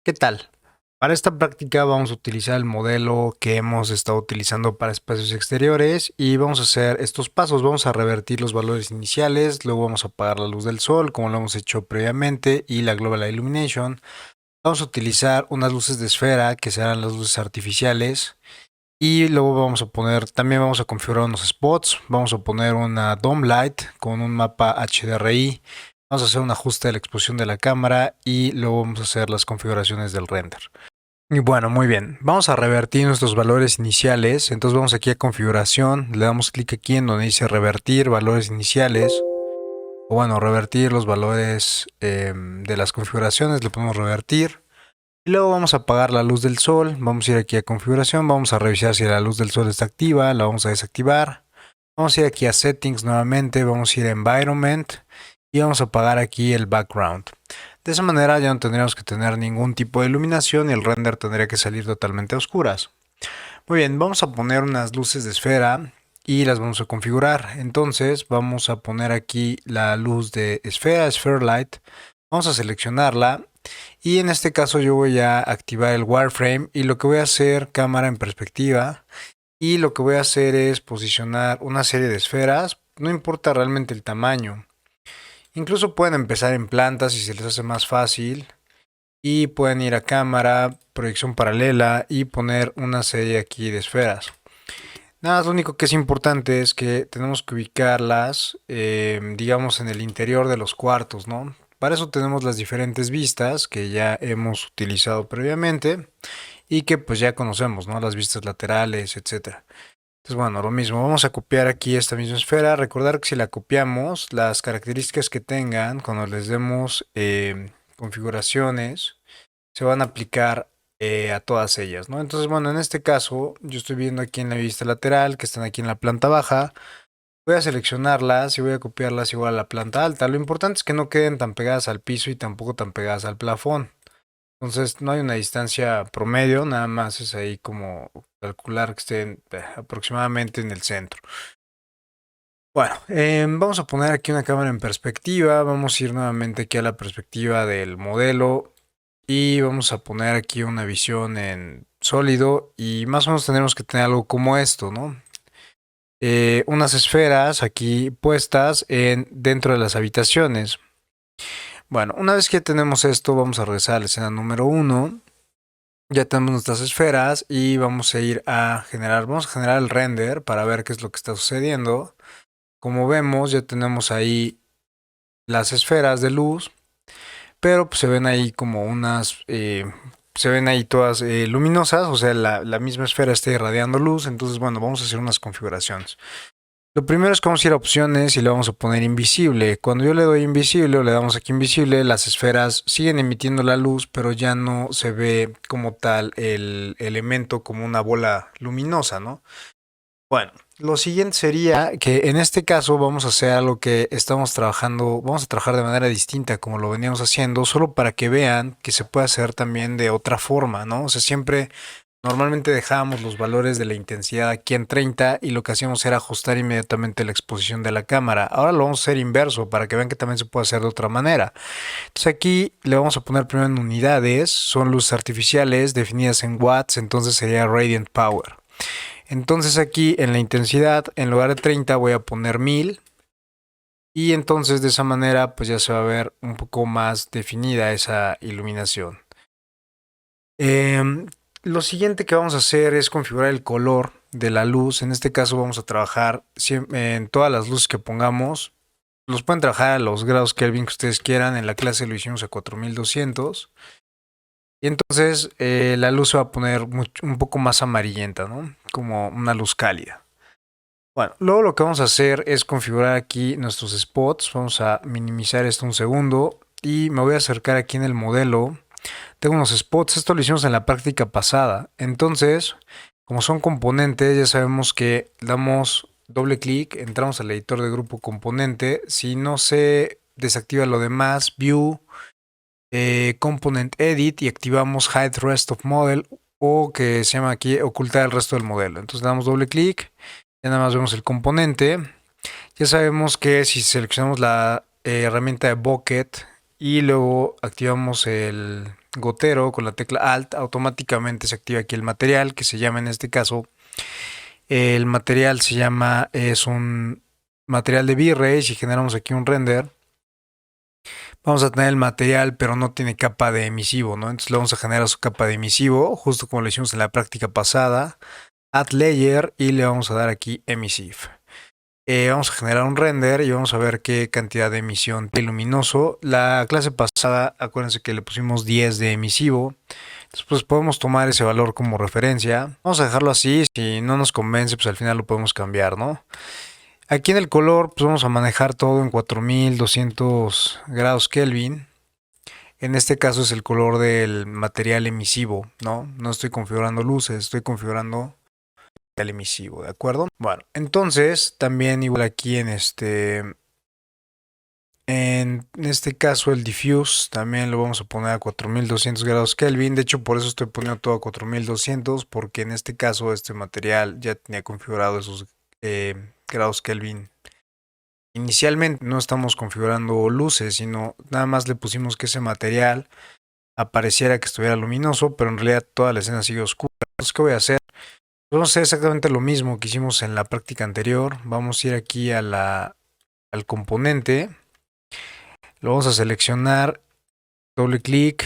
¿Qué tal? Para esta práctica vamos a utilizar el modelo que hemos estado utilizando para espacios exteriores y vamos a hacer estos pasos. Vamos a revertir los valores iniciales, luego vamos a apagar la luz del sol como lo hemos hecho previamente y la Global Illumination. Vamos a utilizar unas luces de esfera que serán las luces artificiales y luego también vamos a configurar unos spots. Vamos a poner una Dome Light con un mapa HDRI. Vamos a hacer un ajuste de la exposición de la cámara y luego vamos a hacer las configuraciones del render. Y bueno, muy bien. Vamos a revertir nuestros valores iniciales. Entonces vamos aquí a configuración. Le damos clic aquí en donde dice revertir valores iniciales. O bueno, revertir los valores de las configuraciones. Le ponemos revertir. Y luego vamos a apagar la luz del sol. Vamos a ir aquí a configuración. Vamos a revisar si la luz del sol está activa. La vamos a desactivar. Vamos a ir aquí a settings nuevamente. Vamos a ir a environment. Y vamos a apagar aquí el background. De esa manera ya no tendríamos que tener ningún tipo de iluminación y el render tendría que salir totalmente a oscuras. Muy bien, vamos a poner unas luces de esfera y las vamos a configurar. Entonces vamos a poner aquí la luz de esfera, Sphere Light. Vamos a seleccionarla y en este caso yo voy a activar el wireframe y lo que voy a hacer, cámara en perspectiva, y lo que voy a hacer es posicionar una serie de esferas, no importa realmente el tamaño. Incluso pueden empezar en plantas si se les hace más fácil. Y pueden ir a cámara, proyección paralela y poner una serie aquí de esferas. Nada más lo único que es importante es que tenemos que ubicarlas, digamos, en el interior de los cuartos, ¿no? Para eso tenemos las diferentes vistas que ya hemos utilizado previamente y que pues ya conocemos, ¿no? Las vistas laterales, etcétera. Entonces, bueno, lo mismo, vamos a copiar aquí esta misma esfera. Recordar que si la copiamos, las características que tengan, cuando les demos configuraciones, se van a aplicar a todas ellas, ¿no? Entonces, bueno, en este caso, yo estoy viendo aquí en la vista lateral, que están aquí en la planta baja. Voy a seleccionarlas y voy a copiarlas igual a la planta alta. Lo importante es que no queden tan pegadas al piso y tampoco tan pegadas al plafón. Entonces no hay una distancia promedio, nada más es ahí como calcular que estén aproximadamente en el centro. Bueno, vamos a poner aquí una cámara en perspectiva, vamos a ir nuevamente aquí a la perspectiva del modelo y vamos a poner aquí una visión en sólido y más o menos tendremos que tener algo como esto, ¿no? Unas esferas aquí puestas dentro de las habitaciones. Bueno, una vez que tenemos esto, vamos a regresar a la escena número 1. Ya tenemos nuestras esferas y vamos a ir vamos a generar el render para ver qué es lo que está sucediendo. Como vemos, ya tenemos ahí las esferas de luz, pero pues, se ven ahí como se ven ahí todas luminosas, o sea, la misma esfera está irradiando luz. Entonces, bueno, vamos a hacer unas configuraciones. Lo primero es que vamos a ir a opciones y le vamos a poner invisible. Cuando yo le doy invisible o le damos aquí invisible, las esferas siguen emitiendo la luz, pero ya no se ve como tal el elemento como una bola luminosa, ¿no? Bueno, lo siguiente sería que en este caso vamos a hacer algo que estamos trabajando, vamos a trabajar de manera distinta como lo veníamos haciendo, solo para que vean que se puede hacer también de otra forma, ¿no? O sea, siempre normalmente dejábamos los valores de la intensidad aquí en 30 y lo que hacíamos era ajustar inmediatamente la exposición de la cámara. Ahora lo vamos a hacer inverso para que vean que también se puede hacer de otra manera. Entonces aquí le vamos a poner primero en unidades, son luces artificiales definidas en watts, entonces sería radiant power. Entonces aquí en la intensidad, en lugar de 30 voy a poner 1000 y entonces de esa manera pues ya se va a ver un poco más definida esa iluminación. Lo siguiente que vamos a hacer es configurar el color de la luz. En este caso vamos a trabajar en todas las luces que pongamos. Los pueden trabajar a los grados Kelvin que ustedes quieran. En la clase lo hicimos a 4200. Y entonces la luz se va a poner un poco más amarillenta, ¿no? Como una luz cálida. Bueno, luego lo que vamos a hacer es configurar aquí nuestros spots. Vamos a minimizar esto un segundo y me voy a acercar aquí en el modelo. Tengo unos spots, esto lo hicimos en la práctica pasada. Entonces, como son componentes, ya sabemos que damos doble clic, entramos al editor de grupo componente. Si no se desactiva lo demás, View, Component Edit y activamos Hide Rest of Model o que se llama aquí ocultar el resto del modelo. Entonces damos doble clic, ya nada más vemos el componente. Ya sabemos que si seleccionamos la herramienta de Bucket y luego activamos el gotero con la tecla Alt, automáticamente se activa aquí el material que se llama en este caso, el material se llama, es un material de V-Ray. Si generamos aquí un render, vamos a tener el material pero no tiene capa de emisivo, ¿no? Entonces le vamos a generar su capa de emisivo, justo como lo hicimos en la práctica pasada, Add Layer y le vamos a dar aquí Emissive. Vamos a generar un render y vamos a ver qué cantidad de emisión tiene luminoso. La clase pasada, acuérdense que le pusimos 10 de emisivo. Después podemos tomar ese valor como referencia. Vamos a dejarlo así. Si no nos convence, pues al final lo podemos cambiar, ¿no? Aquí en el color, pues vamos a manejar todo en 4200 grados Kelvin. En este caso es el color del material emisivo, ¿no? No estoy configurando luces, estoy configurando el emisivo, ¿de acuerdo? Bueno, entonces también igual aquí en este caso el diffuse también lo vamos a poner a 4200 grados Kelvin. De hecho, por eso estoy poniendo todo a 4200, porque en este caso este material ya tenía configurado esos grados Kelvin. Inicialmente no estamos configurando luces, sino nada más le pusimos que ese material apareciera que estuviera luminoso, pero en realidad toda la escena sigue oscura. Entonces, ¿qué voy a hacer? Vamos a hacer exactamente lo mismo que hicimos en la práctica anterior. Vamos a ir aquí al componente. Lo vamos a seleccionar. Doble clic.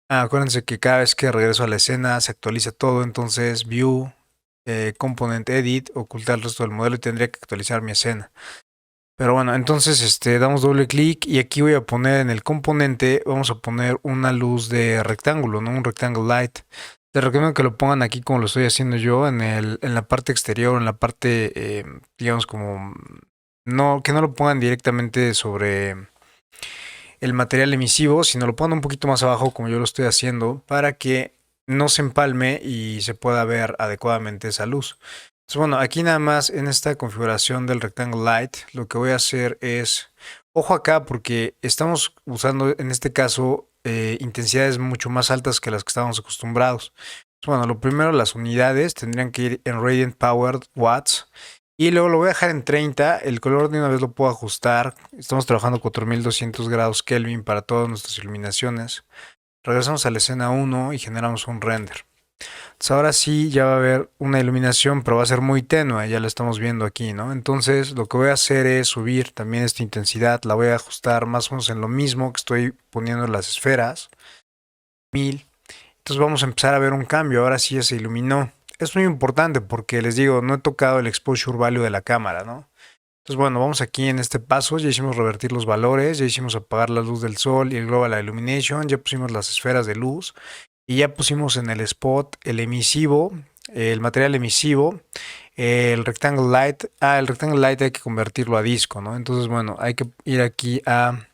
Acuérdense que cada vez que regreso a la escena se actualiza todo. Entonces, View, Component Edit, ocultar el resto del modelo y tendría que actualizar mi escena. Pero bueno, entonces damos doble clic y aquí voy a poner en el componente, vamos a poner una luz de rectángulo, ¿no? Un rectangle light. Les recomiendo que lo pongan aquí como lo estoy haciendo yo, en la parte exterior, en la parte, digamos como, no, que no lo pongan directamente sobre el material emisivo, sino lo pongan un poquito más abajo como yo lo estoy haciendo, para que no se empalme y se pueda ver adecuadamente esa luz. Entonces, bueno, aquí nada más en esta configuración del Rectangle Light, lo que voy a hacer es, ojo acá porque estamos usando en este caso intensidades mucho más altas que las que estábamos acostumbrados. Entonces, bueno, lo primero, las unidades tendrían que ir en Radiant Powered Watts y luego lo voy a dejar en 30, el color de una vez lo puedo ajustar. Estamos trabajando 4200 grados Kelvin para todas nuestras iluminaciones. Regresamos a la escena 1 y generamos un render. Entonces ahora sí ya va a haber una iluminación, pero va a ser muy tenue, ya la estamos viendo aquí, ¿no? Entonces lo que voy a hacer es subir también esta intensidad, la voy a ajustar más o menos en lo mismo que estoy poniendo las esferas, 1000. Entonces vamos a empezar a ver un cambio, ahora sí ya se iluminó. Es muy importante porque les digo, no he tocado el exposure value de la cámara, ¿no? Entonces bueno, vamos aquí en este paso, ya hicimos revertir los valores, ya hicimos apagar la luz del sol y el global illumination, ya pusimos las esferas de luz. Y ya pusimos en el spot el emisivo, el material emisivo, el rectangle light. El rectangle light hay que convertirlo a disco, ¿no? Entonces, bueno, hay que ir aquí a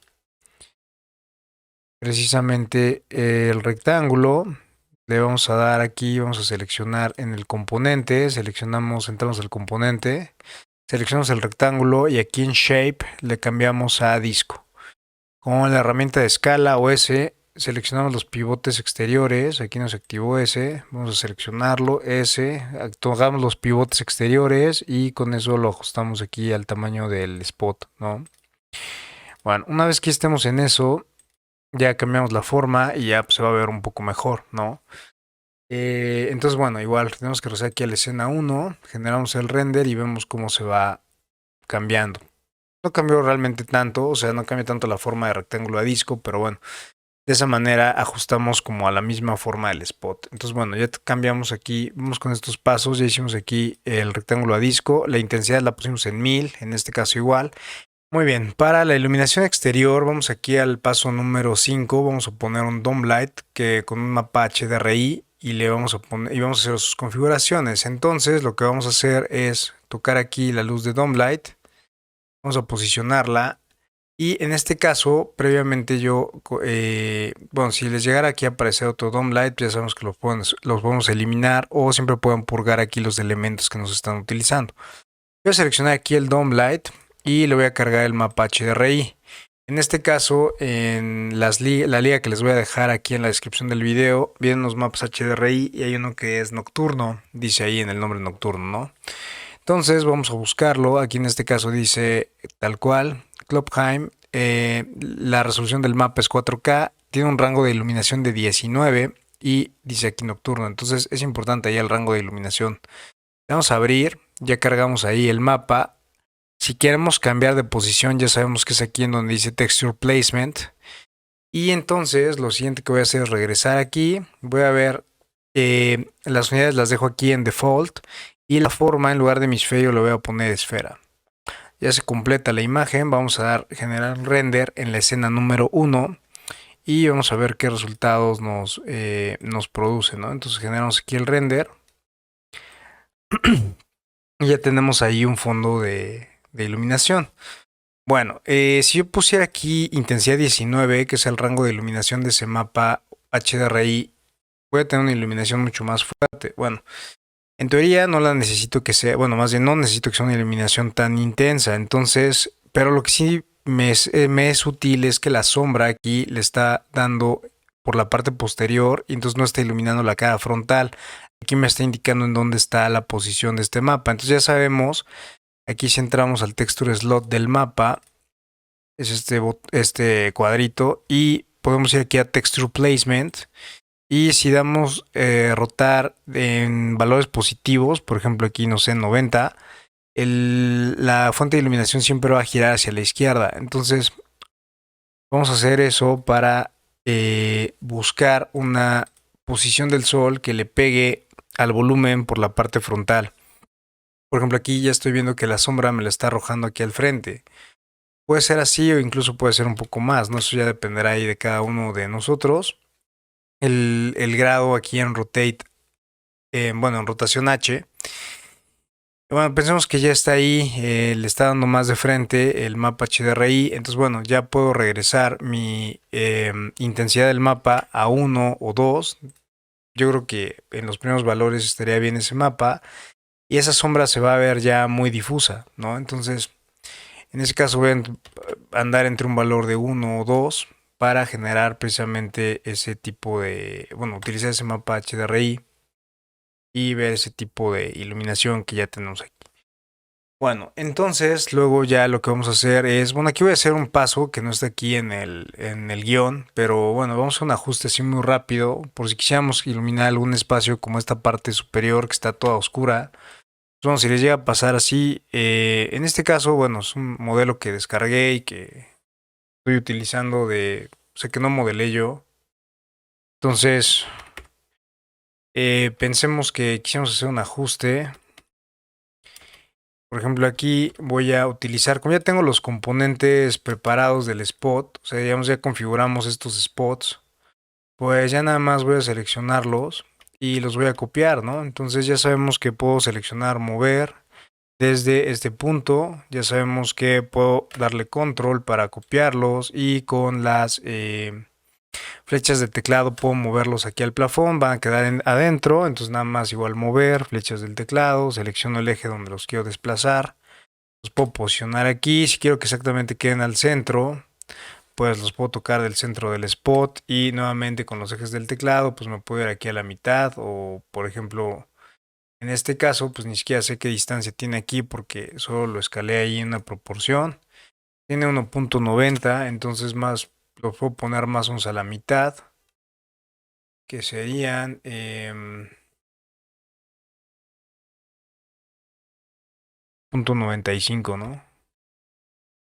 precisamente el rectángulo. Le vamos a dar aquí, vamos a seleccionar en el componente, seleccionamos, entramos al componente, seleccionamos el rectángulo y aquí en Shape le cambiamos a disco. Con la herramienta de escala o S, seleccionamos los pivotes exteriores, aquí nos activó S, vamos a seleccionarlo, S, tocamos los pivotes exteriores y con eso lo ajustamos aquí al tamaño del spot, ¿no? Bueno, una vez que estemos en eso, ya cambiamos la forma y ya pues, se va a ver un poco mejor, ¿no? Entonces, bueno, igual tenemos que regresar aquí a la escena 1, generamos el render y vemos cómo se va cambiando. No cambió realmente tanto, o sea, no cambia tanto la forma de rectángulo a disco, pero bueno, de esa manera ajustamos como a la misma forma del spot. Entonces, bueno, ya cambiamos aquí, vamos con estos pasos, ya hicimos aquí el rectángulo a disco, la intensidad la pusimos en 1000, en este caso igual. Muy bien, para la iluminación exterior vamos aquí al paso número 5, vamos a poner un Dome Light que con un mapa HDRI y le vamos a poner y vamos a hacer sus configuraciones. Entonces, lo que vamos a hacer es tocar aquí la luz de Dome Light, vamos a posicionarla. Y en este caso, previamente yo, bueno, si les llegara aquí a aparecer otro Dome Light, ya sabemos que los podemos eliminar o siempre pueden purgar aquí los elementos que nos están utilizando. Voy a seleccionar aquí el Dome Light y le voy a cargar el mapa HDRI. En este caso, en la liga que les voy a dejar aquí en la descripción del video, vienen los mapas HDRI y hay uno que es nocturno, dice ahí en el nombre nocturno, ¿no? Entonces vamos a buscarlo, aquí en este caso dice tal cual, Klopheim, la resolución del mapa es 4K, tiene un rango de iluminación de 19 y dice aquí nocturno. Entonces es importante ahí el rango de iluminación. Vamos a abrir, ya cargamos ahí el mapa. Si queremos cambiar de posición, ya sabemos que es aquí en donde dice Texture Placement. Y entonces lo siguiente que voy a hacer es regresar aquí. Voy a ver, las unidades las dejo aquí en Default. Y la forma, en lugar de hemisferio, lo voy a poner esfera. Ya se completa la imagen. Vamos a dar generar render en la escena número 1. Y vamos a ver qué resultados nos produce, ¿no? Entonces generamos aquí el render. Y ya tenemos ahí un fondo de iluminación. Bueno, si yo pusiera aquí intensidad 19, que es el rango de iluminación de ese mapa HDRI, voy a tener una iluminación mucho más fuerte. Bueno, en teoría no la necesito que sea, bueno, más bien no necesito que sea una iluminación tan intensa. Entonces, pero lo que sí me es útil es que la sombra aquí le está dando por la parte posterior y entonces no está iluminando la cara frontal. Aquí me está indicando en dónde está la posición de este mapa. Entonces ya sabemos, aquí si entramos al texture slot del mapa, es este cuadrito y podemos ir aquí a texture placement y si damos rotar en valores positivos, por ejemplo aquí no sé 90, la fuente de iluminación siempre va a girar hacia la izquierda. Entonces vamos a hacer eso para buscar una posición del sol que le pegue al volumen por la parte frontal. Por ejemplo aquí ya estoy viendo que la sombra me la está arrojando aquí al frente. Puede ser así o incluso puede ser un poco más, ¿no? Eso ya dependerá ahí de cada uno de nosotros. El grado aquí en Rotate, bueno, en rotación H. Bueno, pensemos que ya está ahí, le está dando más de frente el mapa HDRI. Entonces, bueno, ya puedo regresar mi intensidad del mapa a 1 o 2. Yo creo que en los primeros valores estaría bien ese mapa. Y esa sombra se va a ver ya muy difusa, ¿no? Entonces, en ese caso voy a andar entre un valor de 1 o 2 para generar precisamente ese tipo de, bueno, utilizar ese mapa HDRI y ver ese tipo de iluminación que ya tenemos aquí. Bueno, entonces luego ya lo que vamos a hacer es, bueno, aquí voy a hacer un paso que no está aquí en el guión, pero bueno, vamos a un ajuste así muy rápido, por si quisiéramos iluminar algún espacio como esta parte superior que está toda oscura. Bueno, si les llega a pasar así, en este caso, bueno, es un modelo que descargué y que estoy utilizando o sea, que no modelé yo. Entonces, pensemos que quisiéramos hacer un ajuste. Por ejemplo, aquí voy a utilizar, como ya tengo los componentes preparados del spot, o sea, digamos, ya configuramos estos spots, pues ya nada más voy a seleccionarlos y los voy a copiar, ¿no? Entonces ya sabemos que puedo seleccionar mover desde este punto, ya sabemos que puedo darle control para copiarlos y con las flechas de teclado puedo moverlos aquí al plafón, van a quedar adentro, entonces nada más igual mover, flechas del teclado, selecciono el eje donde los quiero desplazar, los puedo posicionar aquí, si quiero que exactamente queden al centro, pues los puedo tocar del centro del spot y nuevamente con los ejes del teclado, pues me puedo ir aquí a la mitad o por ejemplo en este caso, pues ni siquiera sé qué distancia tiene aquí porque solo lo escalé ahí en una proporción. Tiene 1.90, entonces más lo puedo poner más o menos a la mitad, que serían 0.95, ¿no?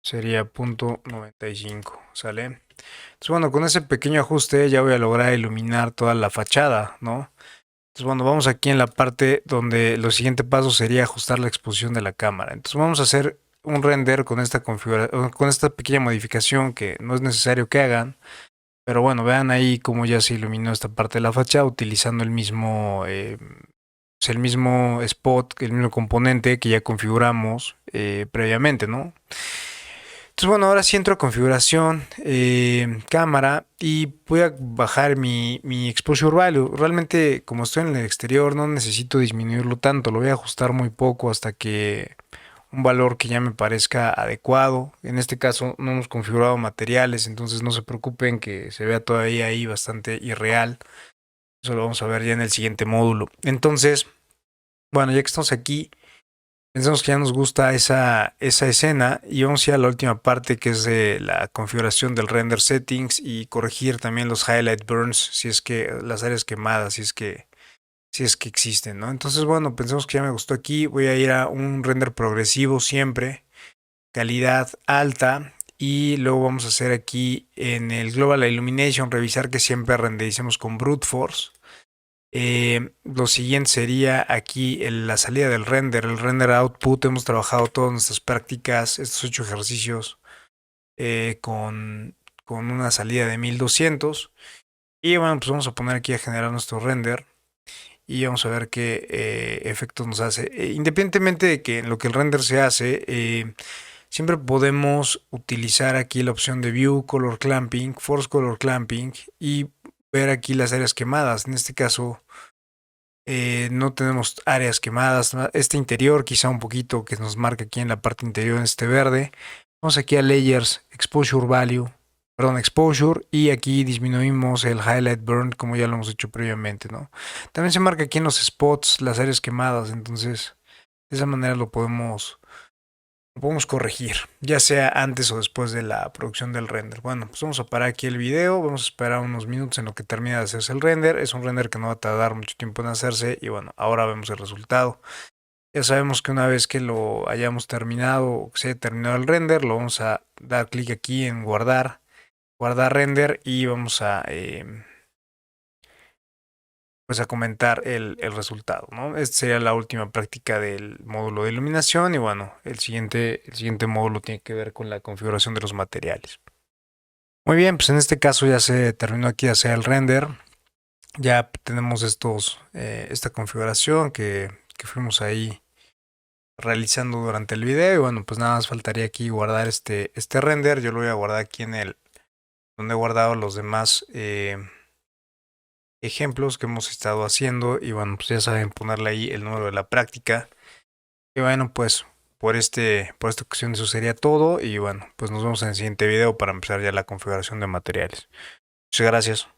Sería 0.95, ¿sale? Entonces, bueno, con ese pequeño ajuste ya voy a lograr iluminar toda la fachada, ¿no? Entonces, bueno, vamos aquí en la parte donde lo siguiente paso sería ajustar la exposición de la cámara. Entonces, vamos a hacer un render con esta configuración, con esta pequeña modificación que no es necesario que hagan. Pero bueno, vean ahí cómo ya se iluminó esta parte de la fachada utilizando el mismo spot, el mismo componente que ya configuramos previamente, ¿no? Entonces, bueno, ahora sí entro a configuración, cámara y voy a bajar mi exposure value. Realmente, como estoy en el exterior, no necesito disminuirlo tanto. Lo voy a ajustar muy poco hasta que un valor que ya me parezca adecuado. En este caso no hemos configurado materiales, entonces no se preocupen que se vea todavía ahí bastante irreal. Eso lo vamos a ver ya en el siguiente módulo. Entonces, bueno, ya que estamos aquí, Pensamos que ya nos gusta esa escena y vamos a ir a la última parte que es de la configuración del render settings y corregir también los highlight burns si es que las áreas quemadas, si es que existen, ¿no? Entonces, bueno, pensemos que ya me gustó aquí. Voy a ir a un render progresivo siempre, calidad alta. Y luego vamos a hacer aquí en el Global Illumination, revisar que siempre rendericemos con Brute Force. Lo siguiente sería aquí la salida del render, el render output. Hemos trabajado todas nuestras prácticas, estos 8 ejercicios con una salida de 1200. Y bueno, pues vamos a poner aquí a generar nuestro render y vamos a ver qué efectos nos hace. Independientemente de que en lo que el render se hace, siempre podemos utilizar aquí la opción de View Color Clamping, Force Color Clamping y ver aquí las áreas quemadas. En este caso no tenemos áreas quemadas. Este interior quizá un poquito que nos marca aquí en la parte interior en este verde. Vamos aquí a Layers, Exposure Value, perdón, Exposure, y aquí disminuimos el Highlight Burn como ya lo hemos hecho previamente, ¿no? También se marca aquí en los spots las áreas quemadas, entonces de esa manera lo podemos corregir, ya sea antes o después de la producción del render. Bueno, pues vamos a parar aquí el video, vamos a esperar unos minutos en lo que termina de hacerse el render. Es un render que no va a tardar mucho tiempo en hacerse y bueno, ahora vemos el resultado. Ya sabemos que una vez que lo hayamos terminado o que se haya terminado el render, lo vamos a dar clic aquí en guardar, guardar render y vamos a pues a comentar el resultado, ¿no? Esta sería la última práctica del módulo de iluminación y bueno, el siguiente módulo tiene que ver con la configuración de los materiales. Muy bien, pues en este caso ya se terminó aquí de hacer el render. Ya tenemos esta configuración que fuimos ahí realizando durante el video y bueno, pues nada más faltaría aquí guardar este render. Yo lo voy a guardar aquí en donde he guardado los demás ejemplos que hemos estado haciendo y bueno, pues ya saben ponerle ahí el número de la práctica. Y bueno, pues por esta ocasión eso sería todo y bueno, pues nos vemos en el siguiente video para empezar ya la configuración de materiales. Muchas gracias.